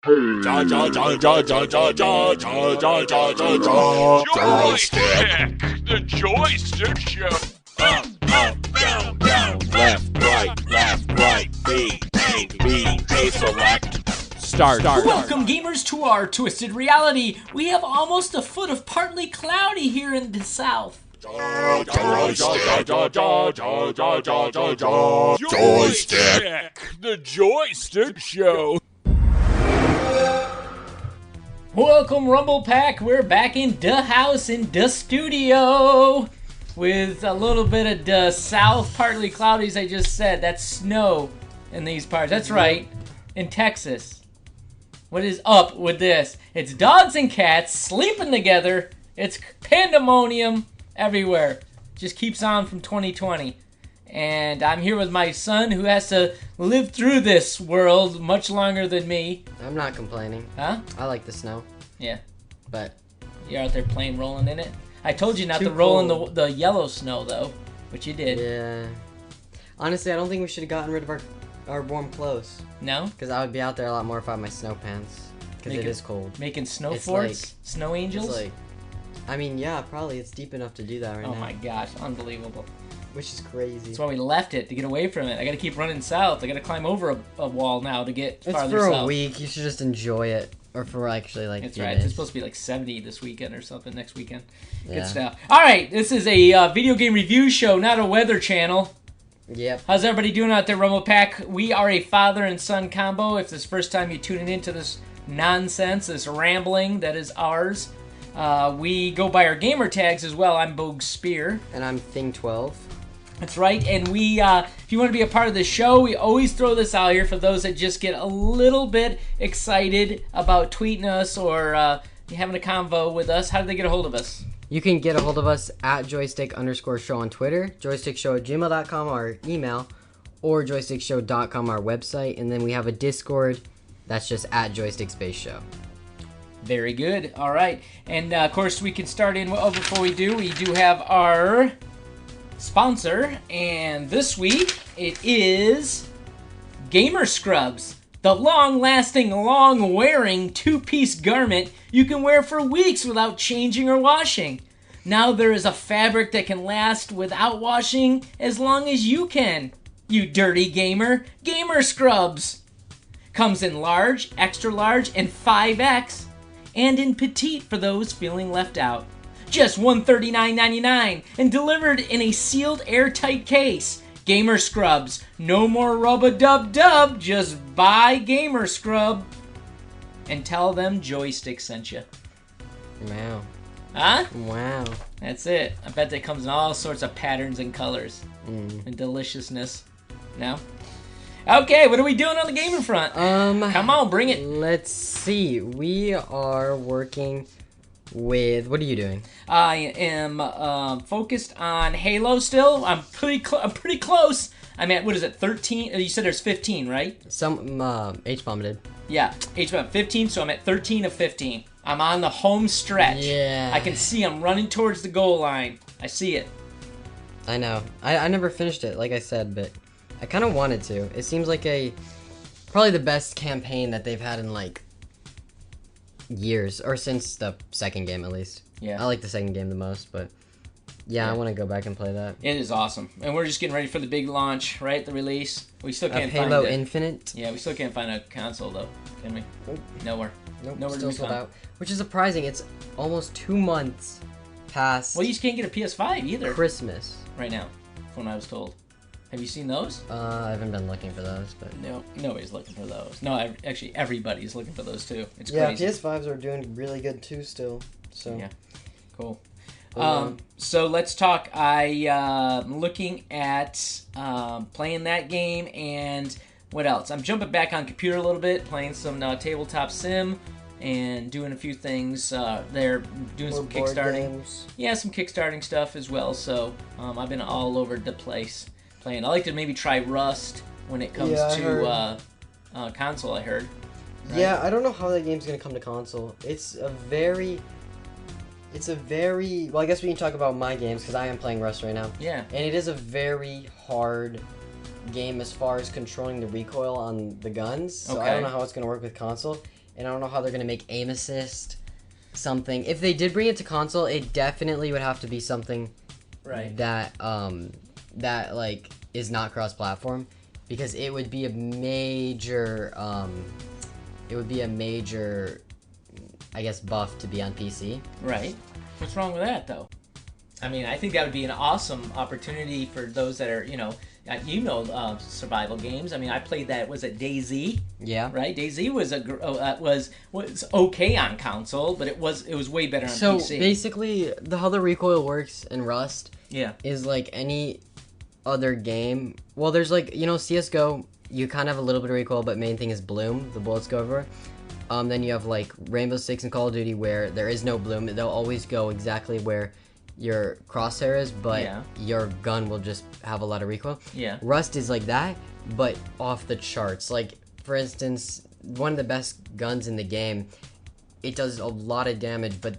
Joystick, the Joystick Show. Up, down, left, right, B, select. Start. Welcome, gamers, to our Twisted Reality. We have almost a foot of partly cloudy here in the south. Joystick, the Joystick Show. Welcome, Rumble Pack. We're back in the house, in the studio, with a little bit of the south, partly cloudy, as I just said. That's snow in these parts. That's right, in Texas. What is up with this? It's dogs and cats sleeping together. It's pandemonium everywhere. Just keeps on from 2020. And I'm here with my son, who has to live through this world much longer than me. I'm not complaining. Huh? I like the snow. Yeah. But You're out there playing, rolling in it. I told you not to roll in the yellow snow, though, but you did. yeah. Honestly, I don't think we should have gotten rid of our warm clothes. No? Because I would be out there a lot more if I had my snow pants. Because it is cold. Making snow It's forts? like- Snow angels? It's like, I mean, yeah, probably. It's deep enough to do that right Oh now. my gosh, unbelievable. Which is crazy. That's why we left it, to get away from it. I gotta keep running south. I gotta climb over a wall now to get It's farther for south. a week. You should just enjoy it. Or for actually, like, That's few right. days. It's supposed to be like 70 this weekend or something, next weekend. Yeah. Good stuff. Alright, this is a video game review show, not a weather channel. Yep. How's everybody doing out there, Rumble Pack? We are a father and son combo. If this is the first time you're tuning into this nonsense, this rambling that is ours, we go by our gamer tags as well. I'm Bogue Spear. And I'm Thing 12. That's right, and we, if you want to be a part of the show, we always throw this out here for those that just get a little bit excited about tweeting us or having a convo with us. How do they get a hold of us? You can get a hold of us at joystick_show on Twitter, joystickshow@gmail.com our email, or joystickshow.com our website, and then we have a Discord that's just at joystickspace-show. Very good. All right, and of course we can start in. Oh, before we do have our sponsor, and this week it is Gamer Scrubs, the long-lasting, long-wearing two-piece garment you can wear for weeks without changing or washing. Now there is a fabric that can last without washing as long as you can, you dirty gamer. Gamer Scrubs comes in large, extra large, and 5X, and in petite for those feeling left out. Just $139.99 and delivered in a sealed airtight case. Gamer Scrubs. No more rub-a-dub-dub. Just buy Gamer Scrub. And tell them Joystick sent you. Wow. Huh? Wow. That's it. I bet that comes in all sorts of patterns and colors. And deliciousness. No? Okay, what are we doing on the gaming front? Come on, bring it. Let's see. We are working with... What are you doing? I am focused on Halo still. I'm pretty close. I'm at, what is it, 13? You said there's 15, right? Some, H-Bomb did. Yeah, HBM 15, so I'm at 13 of 15. I'm on the home stretch. Yeah. I can see I'm running towards the goal line. I see it. I know. I never finished it, like I said, but I kind of wanted to. It seems like probably the best campaign that they've had in, like, years, or since the second game at least. Yeah. I like the second game the most, but yeah. I want to go back and play that. It is awesome. And we're just getting ready for the big launch, right? The release. We still can't find Halo it. Infinite. Yeah, we still can't find a console, though. Can we? Nope. Nowhere. Nope, Nowhere to still be sold found. out. Which is surprising. It's almost 2 months past Well, you just can't get a PS5 either Christmas. right now, from what I was told. Have you seen those? I haven't been looking for those, but No, nobody's looking for those. No, actually, everybody's looking for those, too. It's yeah, crazy. PS5s are doing really good too still. So Yeah. Cool. Yeah. So let's talk. I'm looking at playing that game, and what else? I'm jumping back on computer a little bit, playing some tabletop sim, and doing a few things there, doing some board kickstarting. games. Yeah, some kickstarting stuff as well. So I've been all over the place playing. I like to maybe try Rust when it comes Yeah, I to console. I heard. Right? Yeah, I don't know how that game's gonna come to console. It's a very well, I guess we can talk about my games because I am playing Rust right now. Yeah. And it is a very hard game as far as controlling the recoil on the guns. So I Okay. don't know how it's gonna work with console. and I don't know how they're gonna make aim assist something. If they did bring it to console, it definitely would have to be something that that like is not cross-platform, because it would be a major I guess buff to be on PC. Right. What's wrong with that though? I mean, I think that would be an awesome opportunity for those that are, survival games. I mean, I played that. Was it DayZ? Yeah. Right. DayZ was okay on console, but it was way better on PC. So basically, how the recoil works in Rust, is like any other game. Well, there's like CS:GO. You kind of have a little bit of recoil, but main thing is bloom. The bullets go everywhere. Then you have like Rainbow Six and Call of Duty where there is no bloom. They'll always go exactly where your crosshair is, but your gun will just have a lot of recoil. Yeah. Rust is like that, but off the charts. Like, for instance, one of the best guns in the game, it does a lot of damage, but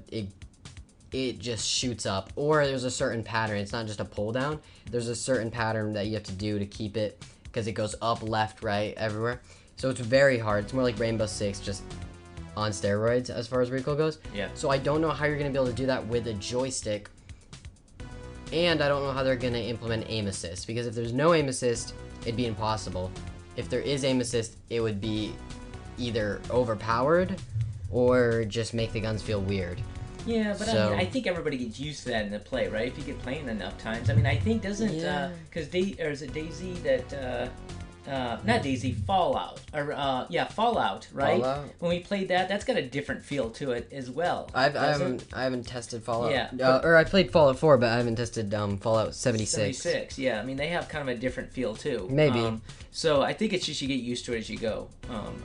it just shoots up. Or there's a certain pattern. It's not just a pull down. There's a certain pattern that you have to do to keep it, because it goes up, left, right, everywhere. So it's very hard. It's more like Rainbow Six, just on steroids as far as recoil goes. Yeah. So I don't know how you're going to be able to do that with a joystick. And I don't know how they're going to implement aim assist, because if there's no aim assist, it'd be impossible. If there is aim assist, it would be either overpowered or just make the guns feel weird. Yeah, but I mean, I think everybody gets used to that in the play, right? If you get playing enough times. I mean, I think doesn't is it DayZ that not DayZ, Fallout, or Fallout, right? Fallout? When we played that, that's got a different feel to it as well. I haven't tested Fallout. Yeah, or I played Fallout 4, but I haven't tested Fallout 76. 76, yeah. I mean, they have kind of a different feel too. Maybe. So I think it's just you get used to it as you go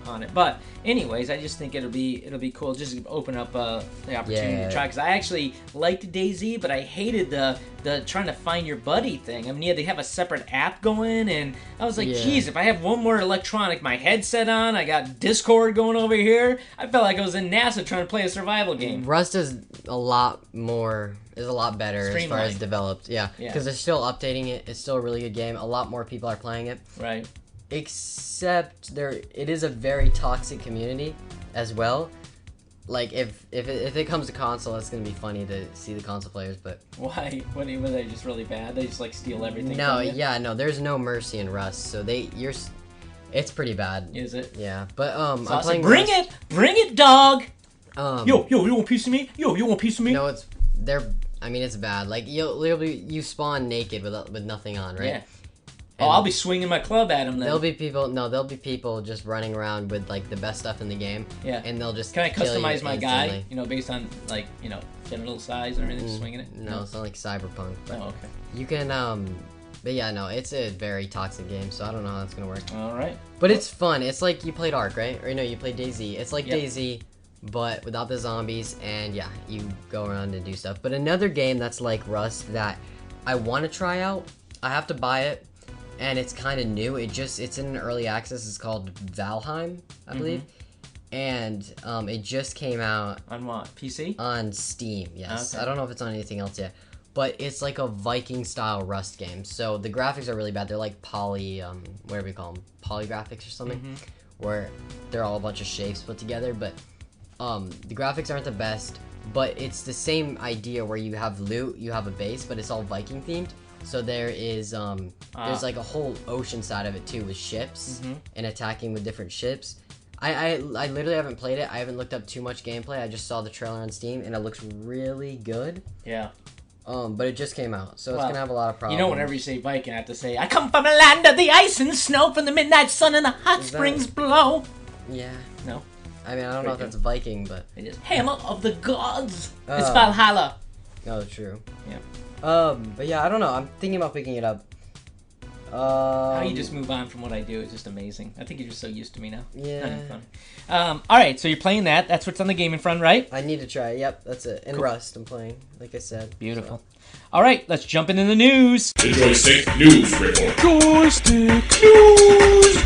on it. But anyways, I just think it'll be cool. Just open up the opportunity to try, because I actually liked DayZ, but I hated the trying to find your buddy thing. I mean, you had to have a separate app going, and I was like, geez, if I have one more electronic, my headset on, I got Discord going over here. I felt like I was in NASA trying to play a survival game. Rust is a lot better as far as developed. Yeah, because they're still updating it. It's still a really good game. A lot more people are playing it. Right. Except it is a very toxic community as well. Like, if it comes to console, it's gonna be funny to see the console players, but why? Were they just really bad? They just like steal everything? No, from you? no, there's no mercy in Rust, so it's pretty bad. Is it? Yeah, but I'm playing bring it, dog. Yo, you want a piece of me? Yo, you want a piece of me? No, it's bad. Like you spawn naked with nothing on, right? Yeah. And I'll be swinging my club at them then. There'll be people just running around with like the best stuff in the game. Yeah. And they'll just Can I customize my instantly. guy? Based on like, genital size and everything, just swinging it? No, it's not like Cyberpunk. But oh, okay. You can but yeah, no, it's a very toxic game, so I don't know how that's gonna work. All right. But it's fun. It's like you played Ark, right? Or no, you played DayZ. It's like DayZ, but without the zombies, and yeah, you go around and do stuff. But another game that's like Rust that I want to try out, I have to buy it, and it's kind of new. It's in early access. It's called Valheim, I believe. And it just came out on what? PC? On Steam, yes. Okay. I don't know if it's on anything else yet. But it's like a Viking-style Rust game. So the graphics are really bad. They're like whatever you call them, polygraphics or something, where they're all a bunch of shapes put together. But the graphics aren't the best. But it's the same idea where you have loot, you have a base, but it's all Viking themed. So there is there's like a whole ocean side of it too, with ships and attacking with different ships. I literally haven't played it. I haven't looked up too much gameplay. I just saw the trailer on Steam, and it looks really good. Yeah. But it just came out, so it's gonna have a lot of problems. Whenever you say Viking, I have to say, I come from a land of the ice and snow, from the midnight sun and the hot springs blow. Yeah. No? I mean, I don't know if that's Viking, but... It is Hammer of the Gods. It's Valhalla. Oh, true. Yeah. But yeah, I don't know. I'm thinking about picking it up. How you just move on from what I do is just amazing. I think you're just so used to me now. Yeah. Not even funny. Alright, so you're playing that. That's what's on the gaming front, right? I need to try it. Yep, that's it. And Rust I'm playing, like I said. Beautiful. So. Alright, let's jump into the news. The Joystick News Report. Joystick News!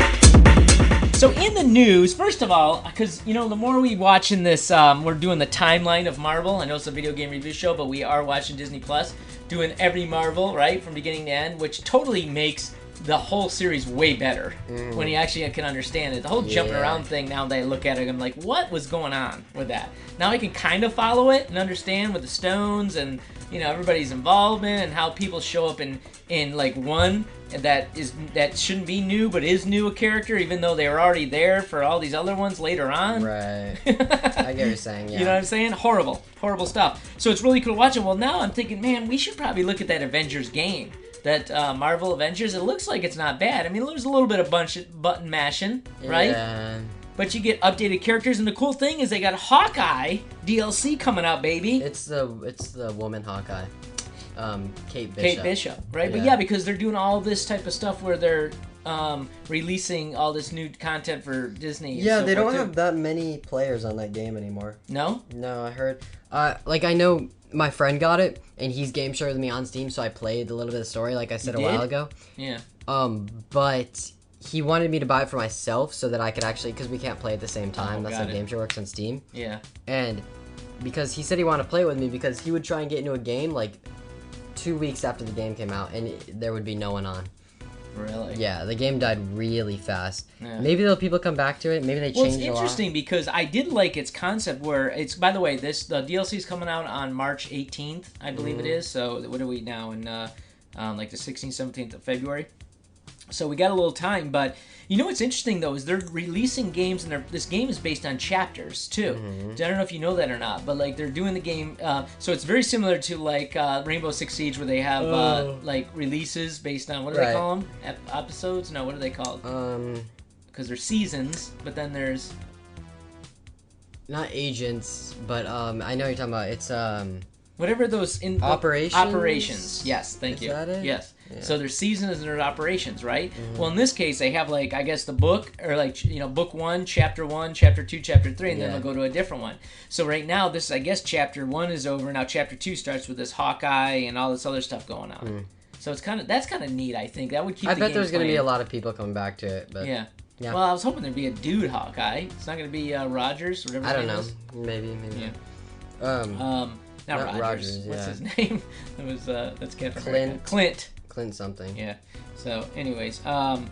So in the news, first of all, because, the more we watching this, we're doing the timeline of Marvel. I know it's a video game review show, but we are watching Disney Plus, doing every Marvel, right, from beginning to end, which totally makes the whole series way better when you actually can understand it. The whole jumping around thing, now that I look at it, I'm like, what was going on with that? Now I can kind of follow it and understand with the stones and, you know, everybody's involvement and how people show up in like one that shouldn't be new but is new a character, even though they were already there for all these other ones later on. Right. I get what you're saying, yeah. You know what I'm saying? Horrible stuff. So it's really cool to watch it. Well, now I'm thinking, man, we should probably look at that Avengers game. That Marvel Avengers, it looks like it's not bad. I mean, there's a little bit of button mashing, right? Yeah. But you get updated characters, and the cool thing is they got Hawkeye DLC coming out, baby. It's the woman Hawkeye, Kate Bishop. Kate Bishop, right? Yeah. But yeah, because they're doing all this type of stuff where they're releasing all this new content for Disney. Yeah, and they so don't forth, have that many players on that game anymore. No? No, I heard. Like, I know my friend got it, and he's game shared with me on Steam, so I played a little bit of the story, like I said a while ago. Yeah. But he wanted me to buy it for myself so that I could actually, because we can't play at the same time. That's how game share works on Steam. Yeah. And because he said he wanted to play it with me because he would try and get into a game like 2 weeks after the game came out, and there would be no one on. Really? Yeah, the game died really fast. Yeah. Maybe there'll people come back to it. Maybe they changed it's a lot. interesting because I did like its concept where it's, by the way, the DLC is coming out on March 18th, I believe it is. So what are we now in like the 16th, 17th of February? So we got a little time, but you know what's interesting though is they're releasing games, and this game is based on chapters too. I don't know if you know that or not, but like they're doing the game, so it's very similar to like Rainbow Six Siege, where they have like releases based on, what do they call them? Episodes? No, what are they called? Because there's seasons, but then there's not agents, but I know what you're talking about. It's whatever those operations. Yes, thank you. Is that it? Yes. Yeah. So there's seasons and there's operations, right? Well, in this case, they have like, I guess the book, or like, you know, book 1, chapter 1, chapter 2, chapter 3, and then they'll go to a different one. So right now, this, I guess, chapter 1 is over. Now chapter 2 starts with this Hawkeye and all this other stuff going on. So it's that's kind of neat. I think that would keep. I the bet game there's going to be playing. a lot of people coming back to it, but Yeah. Yeah. Well, I was hoping there'd be a dude Hawkeye. It's not going to be Rogers, whatever. I don't his know. name is. Maybe. Yeah. Not Rogers. What's his name? That was that's Captain America. Clint something. Yeah. So, anyways,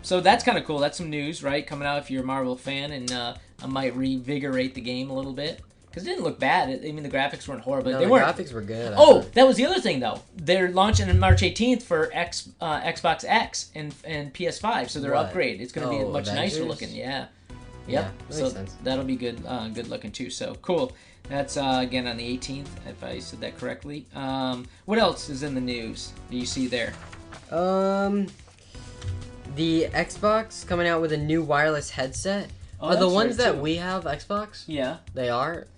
so that's kind of cool. That's some news, right? Coming out if you're a Marvel fan, and I might reinvigorate the game a little bit because it didn't look bad. I mean, the graphics weren't horrible. No, they the weren't. graphics were good. Oh, that was the other thing though. They're launching on March 18th for Xbox X and PS5, so they're upgraded. It's going to be much nicer looking. Yeah. Yep. Yeah, that so makes sense. that'll be good looking too. So cool. That's again on the 18th, if I said that correctly. What else is in the news? Do you see there? The Xbox coming out with a new wireless headset. Oh, Are the that's ones right, that too. we have Xbox? Yeah. They are?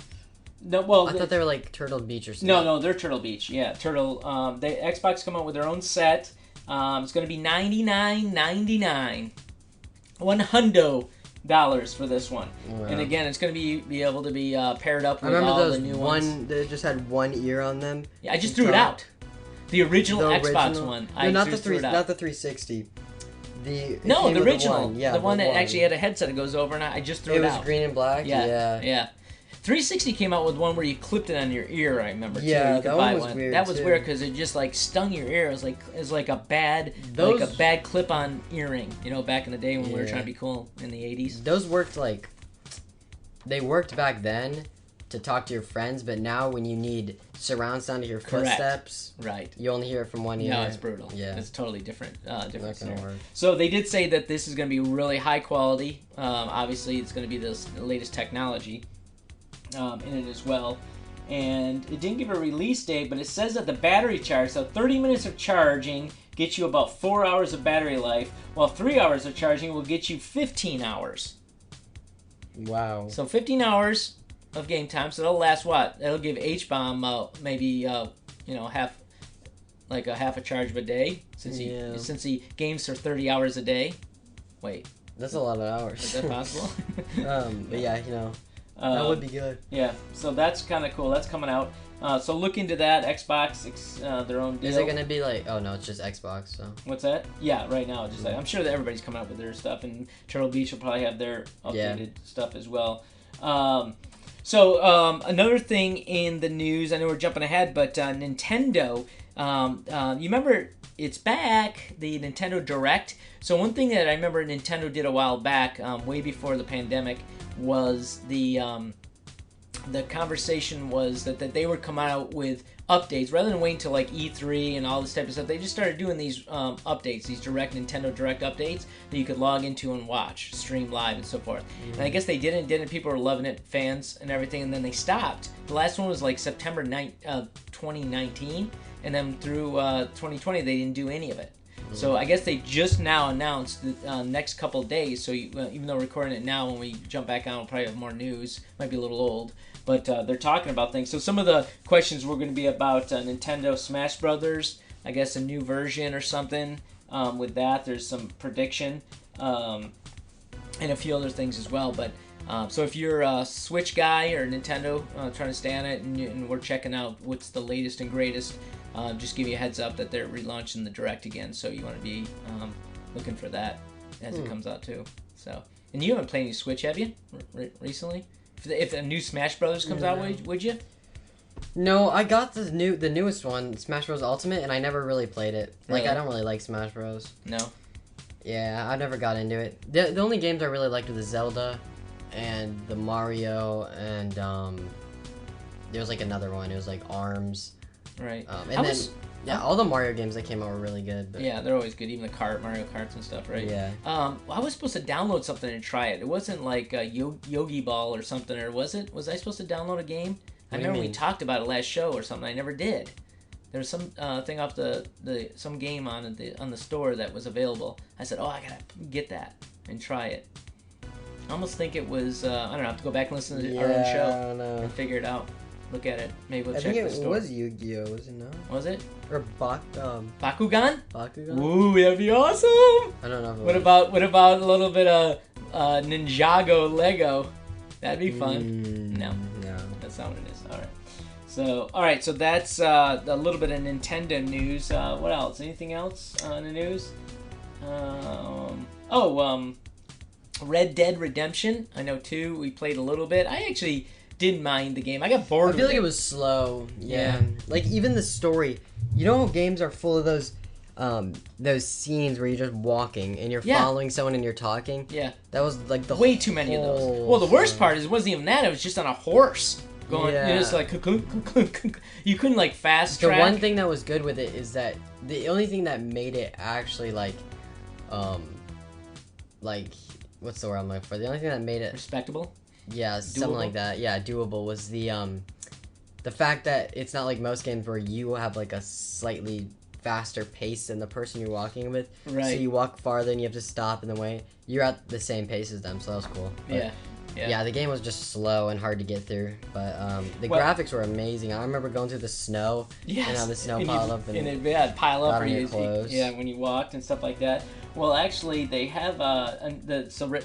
No, well, I thought they were like Turtle Beach or something. No, they're Turtle Beach. Yeah, Turtle. The Xbox come out with their own set. It's going to be $99.99. $100 for this one. Wow. And again, it's going to be able to be paired up with all the new ones. They just had one ear on them. Yeah, I just threw it out. The original Xbox one. No, not the 360. The original. Yeah, the one that actually had a headset that goes over, and I just threw it out. It was green and black. Yeah. 360 came out with one where you clipped it on your ear. I remember. Yeah, too. You could that buy one was weird. That was too. weird because it just like stung your ear. It was like a bad clip-on earring. You know, back in the day when we were trying to be cool in the 80s. Those worked they worked back then to talk to your friends, but now when you need surround sound to your footsteps, right, you only hear it from one ear. No, it's brutal. Yeah, it's totally different. Work. So they did say that this is going to be really high quality. Obviously, it's going to be the latest technology in it as well. And it didn't give a release date, but it says that the battery charge, so 30 minutes of charging gets you about 4 hours of battery life, while 3 hours of charging will get you 15 hours. Wow. So 15 hours of game time, so that'll last what? That'll give H-Bomb maybe half a charge of a day, since he games for 30 hours a day. Wait. That's a lot of hours. Is that possible? But yeah, that would be good. Yeah, so that's kind of cool. That's coming out. So look into that. Xbox, their own deal. Is it going to be like, oh no, it's just Xbox, so. What's that? Yeah, right now, just like, I'm sure that everybody's coming out with their stuff, and Turtle Beach will probably have their updated stuff as well. So another thing in the news, I know we're jumping ahead, but Nintendo, you remember it's back, the Nintendo Direct. So one thing that I remember Nintendo did a while back, way before the pandemic, was the conversation was that they would come out with updates rather than waiting till like E3 and all this type of stuff. They just started doing these updates, these Nintendo Direct updates that you could log into and watch, stream live and so forth. And I guess they didn't. People were loving it, fans and everything, and then they stopped. The last one was like September 2019, and then through 2020 they didn't do any of it. So I guess they just now announced the next couple of days. So even though we're recording it now, when we jump back on, we'll probably have more news. Might be a little old, but they're talking about things. So some of the questions were going to be about Nintendo Smash Brothers. I guess a new version or something. With that, there's some prediction and a few other things as well. But so if you're a Switch guy or Nintendo trying to stay on it, and we're checking out what's the latest and greatest. Just give you a heads up that they're relaunching the Direct again, so you want to be looking for that as it comes out too. So, and you haven't played any Switch, have you? Recently, if a new Smash Brothers comes out, would you? No, I got the newest one, Smash Bros. Ultimate, and I never really played it. Like, Really? I don't really like Smash Bros. No. Yeah, I never got into it. The only games I really liked were the Zelda and the Mario, and there was like another one. It was like ARMS. Right. All the Mario games that came out were really good. But... Yeah, they're always good. Even the Mario Karts and stuff, right? Yeah. I was supposed to download something and try it. It wasn't like Yogi Ball or something, or was it? Was I supposed to download a game? I remember we talked about it last show or something. I never did. There was some thing off some game on the store that was available. I said, I gotta get that and try it. I almost think it was. I don't know. I have to go back and listen to our own show and figure it out. Look at it. Maybe we'll check the store. I think it was Yu-Gi-Oh, was it not? Was it? Or Bakugan? Bakugan? Ooh, that'd be awesome! I don't know. What about a little bit of Ninjago Lego? That'd be fun. No, that's not what it is. All right. So that's a little bit of Nintendo news. What else? Anything else in the news? Red Dead Redemption. I know 2. We played a little bit. I actually didn't mind the game. I got bored. I feel like it was slow. Yeah. Like even the story. You know how games are full of those scenes where you're just walking and you're following someone and you're talking. Yeah. That was like the way too many of those. Well, the worst part is it wasn't even that. It was just on a horse going. Yeah. You're just like you couldn't like fast track. The one thing that was good with it is that the only thing that made it actually like what's the word I'm looking for? The only thing that made it respectable. Yeah, something like that. Yeah, doable was the fact that it's not like most games where you have like a slightly faster pace than the person you're walking with. Right. So you walk farther and you have to stop in the way. You're at the same pace as them, so that was cool. But, yeah, the game was just slow and hard to get through, but the graphics were amazing. I remember going through the snow and how the snow piled up and it'd pile up on your clothes. When you walked and stuff like that. Well, actually, they have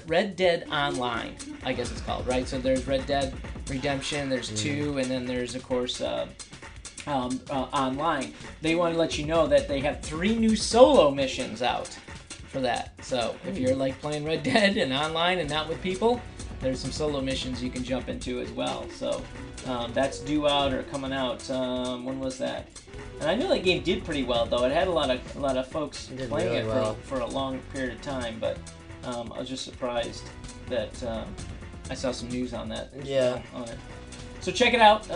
Red Dead Online, I guess it's called, right? So there's Red Dead Redemption, there's 2, and then there's, of course, Online. They want to let you know that they have 3 new solo missions out for that. So if you're like playing Red Dead and online and not with people, there's some solo missions you can jump into as well. So that's due out or coming out. When was that? And I know that game did pretty well, though. It had a lot of folks playing it for a long period of time, but I was just surprised that I saw some news on that. Yeah. On it. So check it out.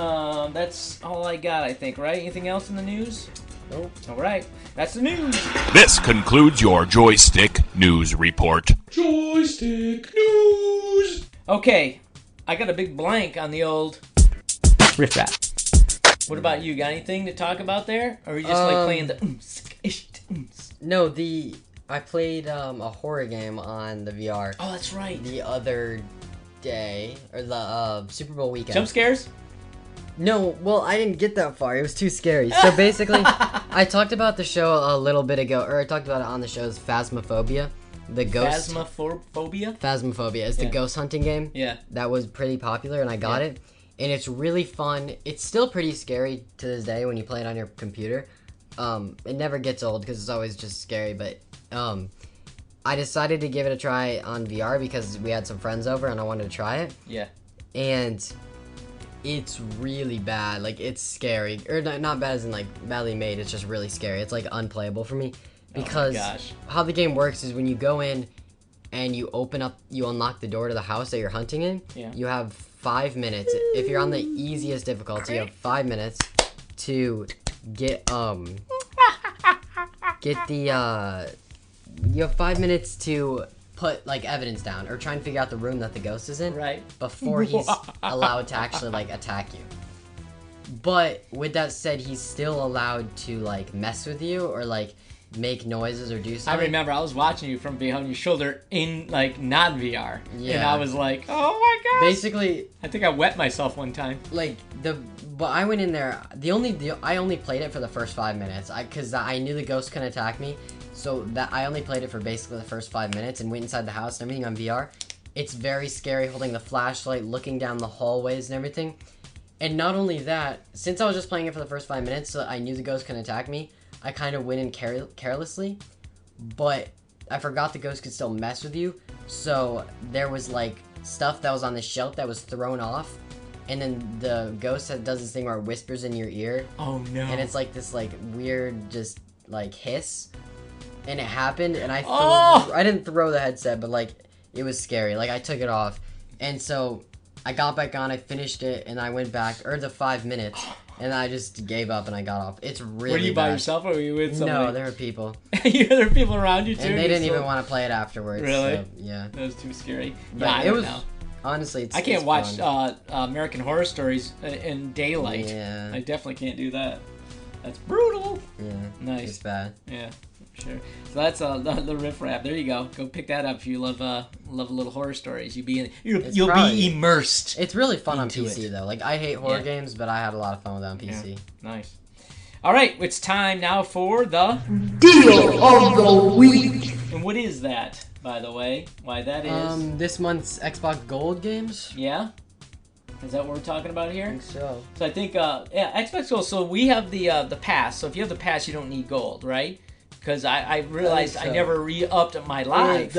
That's all I got, I think, right? Anything else in the news? Nope. All right. That's the news. This concludes your Joystick News Report. Joystick News! Okay. I got a big blank on the old riff rap. What about you? Got anything to talk about there? Or are you just like playing the No, I played a horror game on the VR. Oh, that's right. The other day, or the Super Bowl weekend. Jump scares? No, well, I didn't get that far. It was too scary. So basically, I talked about the show a little bit ago, or I talked about it on the show's Phasmophobia. The ghost... Phasmophobia? Phasmophobia. It's the ghost hunting game. Yeah. That was pretty popular, and I got it. And it's really fun. It's still pretty scary to this day when you play it on your computer. It never gets old because it's always just scary, but I decided to give it a try on VR because we had some friends over and I wanted to try it. Yeah. And It's really bad. Like, it's scary. Or not bad as in, like, badly made. It's just really scary. It's, like, unplayable for me. Because how the game works is when you go in and you unlock the door to the house that you're hunting in, you have 5 minutes. If you're on the easiest difficulty, you have 5 minutes to get you have 5 minutes to put, like, evidence down or try and figure out the room that the ghost is in before he's allowed to actually, like, attack you. But with that said, he's still allowed to, like, mess with you or, like, make noises or do something. I remember I was watching you from behind your shoulder in, like, not VR. Yeah. And I was like, oh my gosh. Basically, I think I wet myself one time. Like, but I went in there, I only played it for the first 5 minutes, because I knew the ghost couldn't attack me, so that I only played it for basically the first 5 minutes and went inside the house and everything on VR. It's very scary holding the flashlight, looking down the hallways and everything. And not only that, since I was just playing it for the first 5 minutes, so I knew the ghost couldn't attack me, I kind of went in carelessly, but I forgot the ghost could still mess with you, so there was, like, stuff that was on the shelf that was thrown off, and then the ghost does this thing where it whispers in your ear. Oh, no. And it's, like, this, like, weird, just, like, hiss, and it happened, and I didn't throw the headset, but, like, it was scary. Like, I took it off, and so I got back on, I finished it, and I went back, the 5 minutes, and I just gave up and I got off. It's really Were you bad. by yourself or were you with somebody? No, there were people. There were people around you too? And they didn't even want to play it afterwards. Really? So, yeah. That was too scary. But yeah, I don't know. Honestly, I can't watch American Horror Stories in daylight. Yeah. I definitely can't do that. That's brutal. Yeah. Nice. It's bad. Yeah. Sure. So that's the riff rap. There you go. Go pick that up if you love little horror stories. You'll be immersed. It's really fun on PC though. Like, I hate horror games, but I had a lot of fun with it on PC. Yeah. Nice. All right, it's time now for the Deal of the Week. And what is that, by the way? Why that is? This month's Xbox Gold games. Yeah. Is that what we're talking about here? I think so. So I think Xbox Gold. So we have the pass. So if you have the pass, you don't need gold, right? Because I realized I never re-upped my live.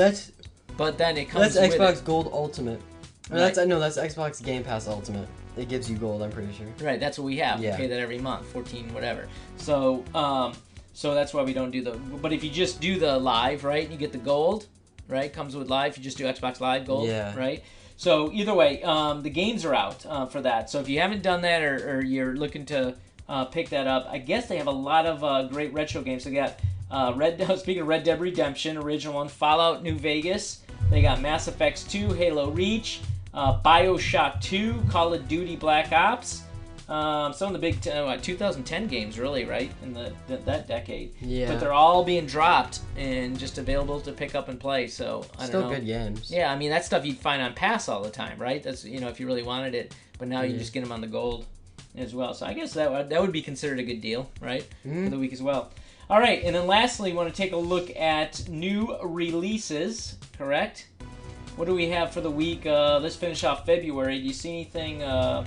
But then it comes That's with Xbox it. Gold Ultimate. Or Right. that's Xbox Game Pass Ultimate. It gives you gold, I'm pretty sure. Right, that's what we have. Yeah. We pay that every month, 14 whatever. So so that's why we don't do the. But if you just do the live, right, and you get the gold, right, comes with live. You just do Xbox Live Gold, right. So either way, the games are out for that. So if you haven't done that or you're looking to pick that up, I guess they have a lot of great retro games. They got speaking of Red Dead Redemption, original one, Fallout New Vegas. They got Mass Effect 2, Halo Reach, BioShock 2, Call of Duty Black Ops. Some of the big 2010 games, really, right, in that decade. Yeah. But they're all being dropped and just available to pick up and play. So I don't know. Still good games. Yeah, I mean that's stuff you'd find on Pass all the time, right? That's if you really wanted it. But now you just get them on the gold as well. So I guess that would be considered a good deal, right, for the week as well. All right, and then lastly, we want to take a look at new releases. Correct? What do we have for the week? Let's finish off February. Do you see anything of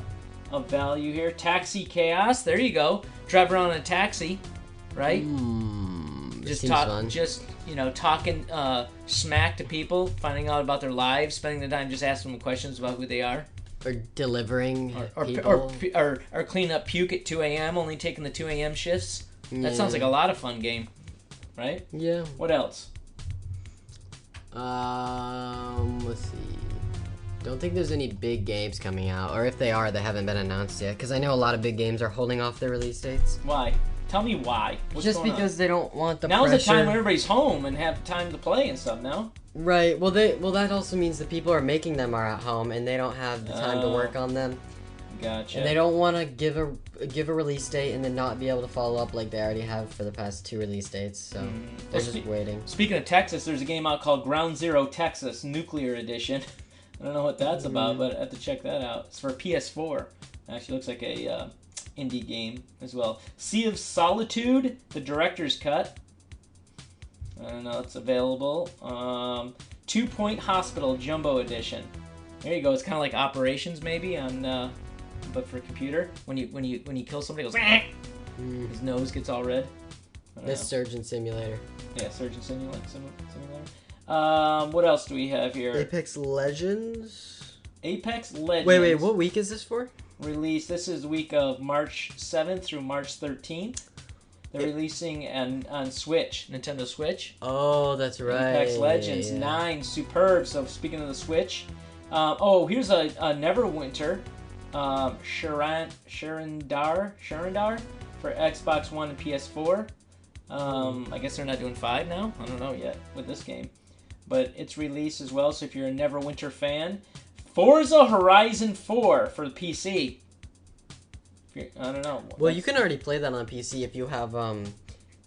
value here? Taxi Chaos. There you go. Drive around in a taxi, right? Just fun. Talking smack to people, finding out about their lives, spending the time just asking them questions about who they are. Or delivering or clean up puke at 2 a.m., only taking the 2 a.m. shifts. That sounds like a lot of fun game, right? Yeah. What else? Let's see. Don't think there's any big games coming out, or if they are, they haven't been announced yet. Because I know a lot of big games are holding off their release dates. Why? Tell me why. What's just going because on? They don't want the Now's pressure. the time when everybody's home and have time to play and stuff. No. Right. Well, that also means the people who are making them are at home and they don't have the time to work on them. Gotcha. And they don't want to give a release date and then not be able to follow up like they already have for the past 2 release dates. So they're just waiting. Speaking of Texas, there's a game out called Ground Zero Texas Nuclear Edition. I don't know what that's about, but I have to check that out. It's for PS4. Actually looks like a indie game as well. Sea of Solitude, the director's cut. I don't know, it's available. 2 Point Hospital Jumbo Edition. There you go. It's kind of like Operations maybe on, but for computer. When you kill somebody, it goes. His nose gets all red. This Surgeon Simulator. Yeah, Surgeon Simulator. What else do we have here? Apex Legends. Apex Legends. Wait, what week is this for? release. This is the week of March 7th through March 13th. They're releasing on Switch, Nintendo Switch. Oh, that's right. Apex Legends 9, superb. So speaking of the Switch, here's a Neverwinter, Sharandar for Xbox One and PS4. I guess they're not doing 5 now. I don't know yet with this game, but it's released as well. So if you're a Neverwinter fan, Forza Horizon 4 for the PC. I don't know. Well, you can already play that on PC if you have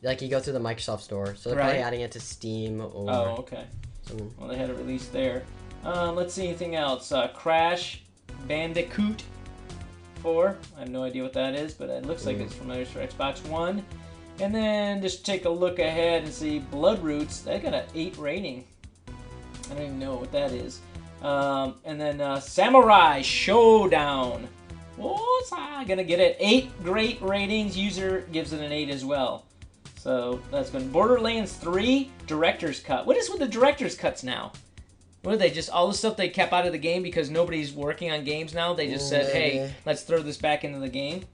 like you go through the Microsoft Store. So they're probably adding it to Steam or. Oh, okay. Something. Well, they had it released there. Let's see anything else. Crash Bandicoot 4. I have no idea what that is, but it looks like it's familiar for Xbox One. And then just take a look ahead and see Bloodroots. They got an 8 rating. I don't even know what that is. And then Samurai Showdown. What's gonna get it? 8 great ratings. User gives it an 8 as well. So that's good. Borderlands 3 Director's Cut. What is with the Director's Cuts now? What are they, just all the stuff they kept out of the game because nobody's working on games now? They just said, hey, let's throw this back into the game,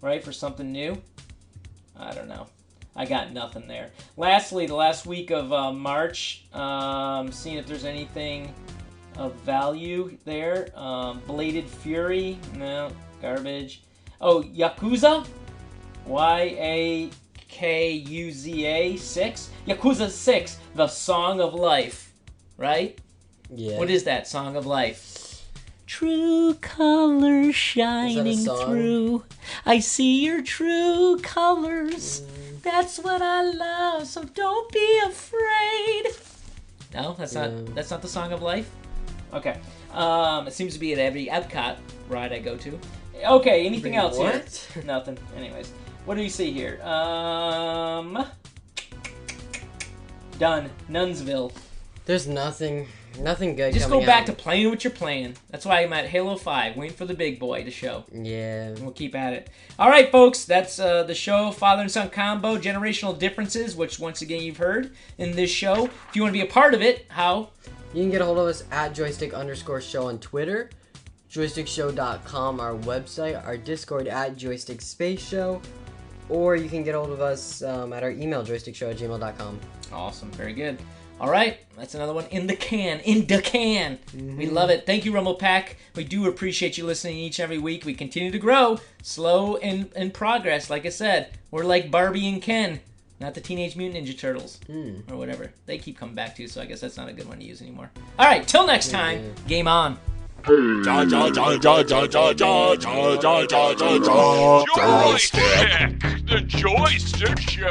right, for something new? I don't know. I got nothing there. Lastly, the last week of March, seeing if there's anything of value there. Bladed Fury, no, garbage. Oh, Yakuza, Yakuza 6, Yakuza 6, The Song of Life, right? Yeah. What is that, Song of Life? True colors shining through. I see your true colors. That's what I love. So don't be afraid. No, that's not the Song of Life. Okay. It seems to be at every Epcot ride I go to. Okay. Anything else here? Nothing. Anyways, what do you see here? Done. Nunsville. There's nothing good. Just go back to playing what you're playing. That's why I'm at Halo 5, waiting for the big boy to show. Yeah. And we'll keep at it. All right, folks, that's the show, Father and Son Combo, Generational Differences, which, once again, you've heard in this show. If you want to be a part of it, how? You can get a hold of us at joystick_show on Twitter, joystickshow.com, our website, our Discord at joystickspace_show, or you can get a hold of us at our email, joystickshow@gmail.com. Awesome. Very good. All right, that's another one in the can. We love it. Thank you, Rumble Pack. We do appreciate you listening each and every week. We continue to grow, slow and in progress. Like I said, we're like Barbie and Ken, not the Teenage Mutant Ninja Turtles or whatever. They keep coming back to, so I guess that's not a good one to use anymore. All right, till next time, game on. Joystick, the Joystick Show.